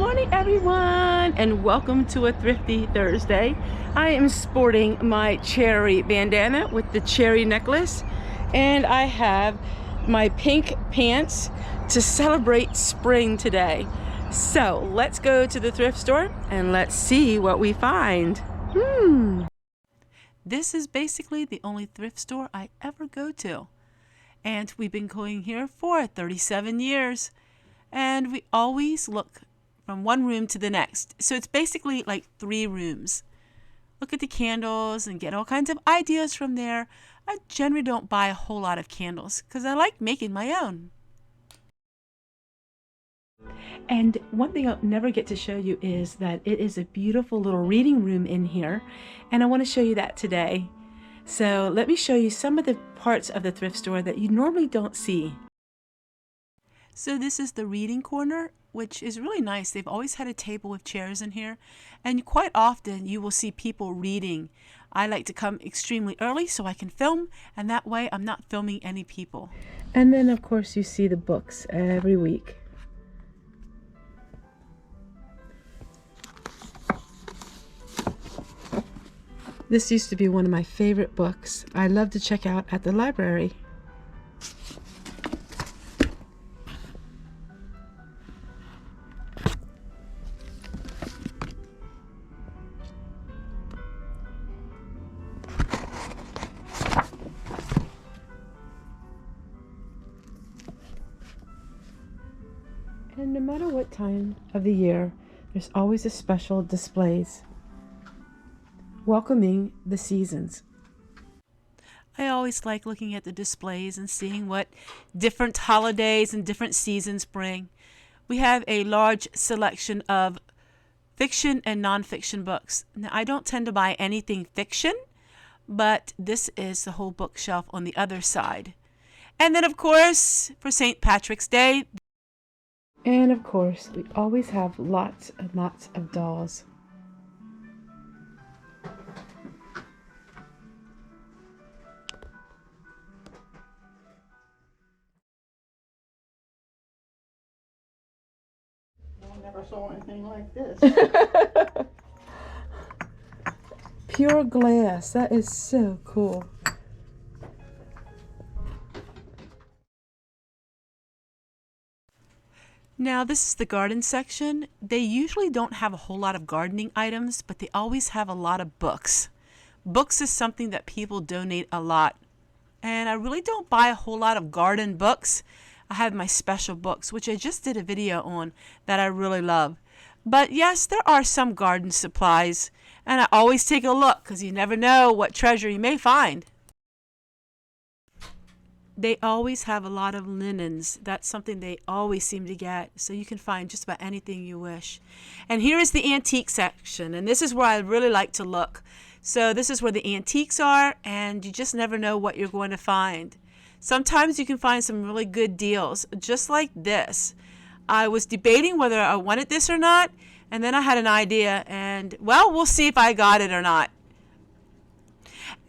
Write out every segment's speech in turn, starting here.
morning, everyone, and welcome to a Thrifty Thursday. I am sporting my cherry bandana with the cherry necklace, and I have my pink pants to celebrate spring today. So let's go to the thrift store and let's see what we find. This is basically the only thrift store I ever go to, and we've been going here for 37 years. And we always look from one room to the next. So it's basically like 3 rooms. Look at the candles and get all kinds of ideas from there. I generally don't buy a whole lot of candles because I like making my own. And one thing I'll never get to show you is that it is a beautiful little reading room in here. And I want to show you that today. So let me show you some of the parts of the thrift store that you normally don't see. So this is the reading corner, which is really nice. They've always had a table with chairs in here, and quite often you will see people reading. I like to come extremely early so I can film, and that way I'm not filming any people. And then of course you see the books every week. This used to be one of my favorite books I love to check out at the library. And no matter what time of the year, there's always a special displays welcoming the seasons. I always like looking at the displays and seeing what different holidays and different seasons bring. We have a large selection of fiction and nonfiction books. Now, I don't tend to buy anything fiction, but this is the whole bookshelf on the other side. And then, of course, for St. Patrick's Day. And of course, we always have lots and lots of dolls. I never saw anything like this. Pure glass. That is so cool. Now this is the garden section. They usually don't have a whole lot of gardening items, but they always have a lot of books. Books is something that people donate a lot. And I really don't buy a whole lot of garden books. I have my special books, which I just did a video on, that I really love. But yes, there are some garden supplies, and I always take a look because you never know what treasure you may find. They always have a lot of linens. That's something they always seem to get, so you can find just about anything you wish. And here is the antique section, and this is where I really like to look. So this is where the antiques are, and you just never know what you're going to find. Sometimes you can find some really good deals, just like this. I was debating whether I wanted this or not, and then I had an idea, and well, we'll see if I got it or not.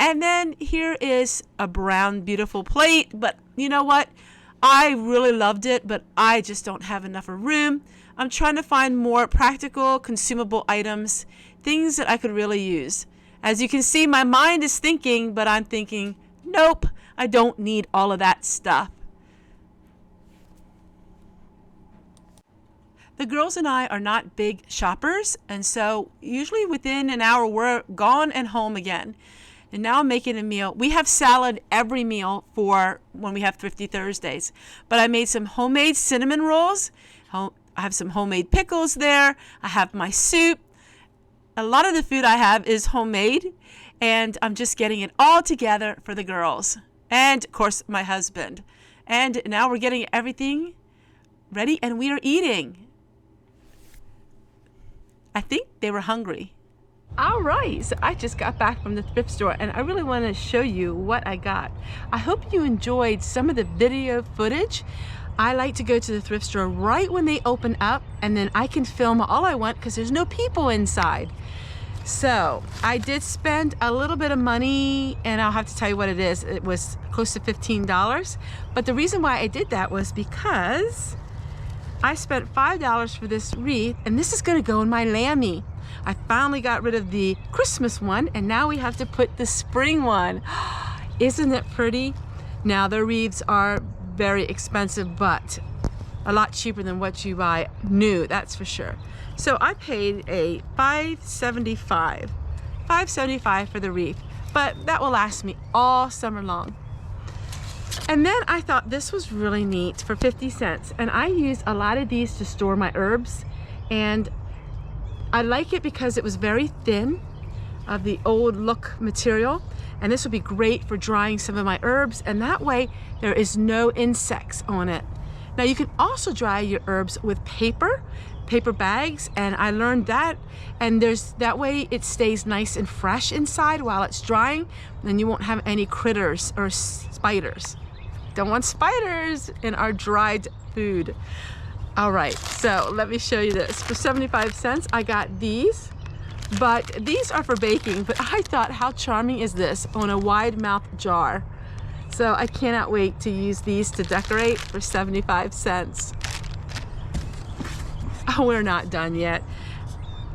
And then here is a brown, beautiful plate, but you know what? I really loved it, but I just don't have enough room. I'm trying to find more practical, consumable items, things that I could really use. As you can see, my mind is thinking, but I'm thinking, nope, I don't need all of that stuff. The girls and I are not big shoppers, and so usually within an hour we're gone and home again. And now I'm making a meal. We have salad every meal for when we have Thrifty Thursdays. But I made some homemade cinnamon rolls. I have some homemade pickles there. I have my soup. A lot of the food I have is homemade, and I'm just getting it all together for the girls. And, of course, my husband. And now we're getting everything ready, and we are eating. I think they were hungry. All right, so I just got back from the thrift store, and I really want to show you what I got. I hope you enjoyed some of the video footage. I like to go to the thrift store right when they open up, and then I can film all I want because there's no people inside. So I did spend a little bit of money, and I'll have to tell you what it is. It was close to $15. But the reason why I did that was because I spent $5 for this wreath, and this is gonna go in my lammy. I finally got rid of the Christmas one, and now we have to put the spring one. Isn't it pretty? Now, the wreaths are very expensive, but a lot cheaper than what you buy new, that's for sure. So I paid a $5.75 for the wreath, but that will last me all summer long. And then I thought this was really neat for 50 cents. And I used a lot of these to store my herbs. And I like it because it was very thin of the old look material. And this would be great for drying some of my herbs. And that way there is no insects on it. Now you can also dry your herbs with paper bags, and I learned that, and that way it stays nice and fresh inside while it's drying, and you won't have any critters or spiders. Don't want spiders in our dried food. All right, so let me show you this. For 75 cents, I got these, but these are for baking, but I thought, how charming is this on a wide mouth jar? So I cannot wait to use these to decorate for 75 cents. Oh, we're not done yet.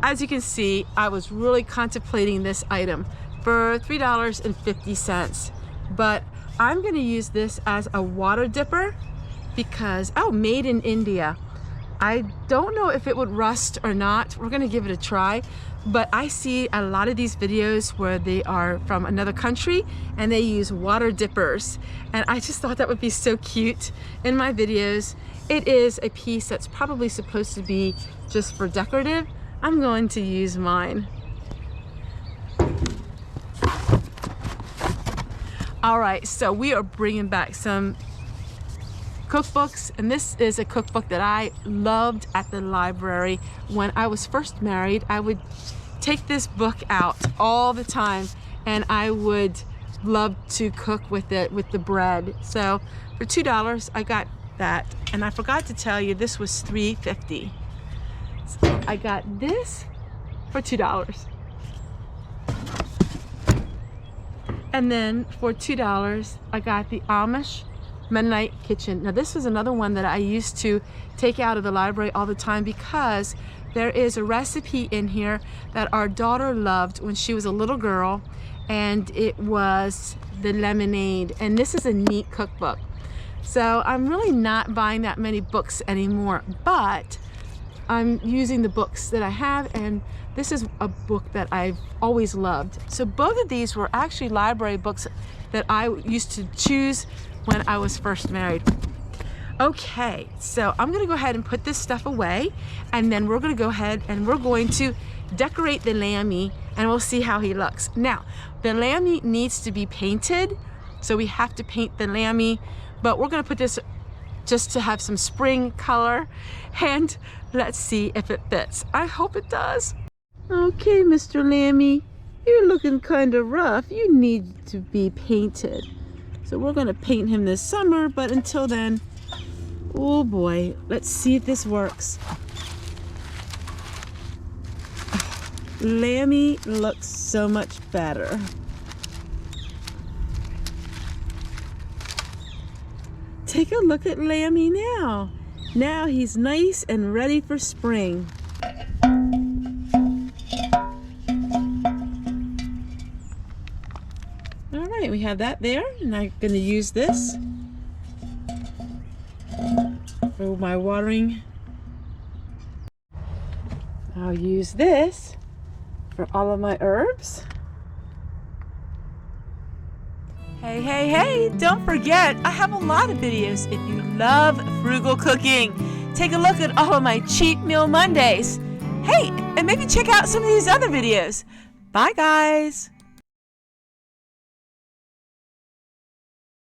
As you can see, I was really contemplating this item for $3.50, but I'm going to use this as a water dipper because, oh, made in India. I don't know if it would rust or not. We're going to give it a try, but I see a lot of these videos where they are from another country and they use water dippers, and I just thought that would be so cute in my videos. It is a piece that's probably supposed to be just for decorative. I'm going to use mine. All right, so we are bringing back some cookbooks, and this is a cookbook that I loved at the library. When I was first married, I would take this book out all the time, and I would love to cook with it, with the bread. So for $2, I got that, and I forgot to tell you this was $3.50. So I got this for $2. And then for $2, I got the Amish Mennonite kitchen. Now this was another one that I used to take out of the library all the time because there is a recipe in here that our daughter loved when she was a little girl, and it was the lemonade. And this is a neat cookbook. So I'm really not buying that many books anymore, but I'm using the books that I have, and this is a book that I've always loved. So both of these were actually library books that I used to choose when I was first married. Okay, so I'm gonna go ahead and put this stuff away, and then we're gonna go ahead and we're going to decorate the lammy, and we'll see how he looks. Now, the lammy needs to be painted, so we have to paint the lammy, but we're gonna put this just to have some spring color, and let's see if it fits. I hope it does. Okay, Mr. Lammy, you're looking kind of rough. You need to be painted. So we're gonna paint him this summer, but until then, oh boy, let's see if this works. Lammy looks so much better. Take a look at Lammy now. Now he's nice and ready for spring. All right, we have that there, and I'm going to use this for my watering. I'll use this for all of my herbs. Hey, hey, hey, don't forget, I have a lot of videos if you love frugal cooking. Take a look at all of my Cheat Meal Mondays. Hey, and maybe check out some of these other videos. Bye, guys.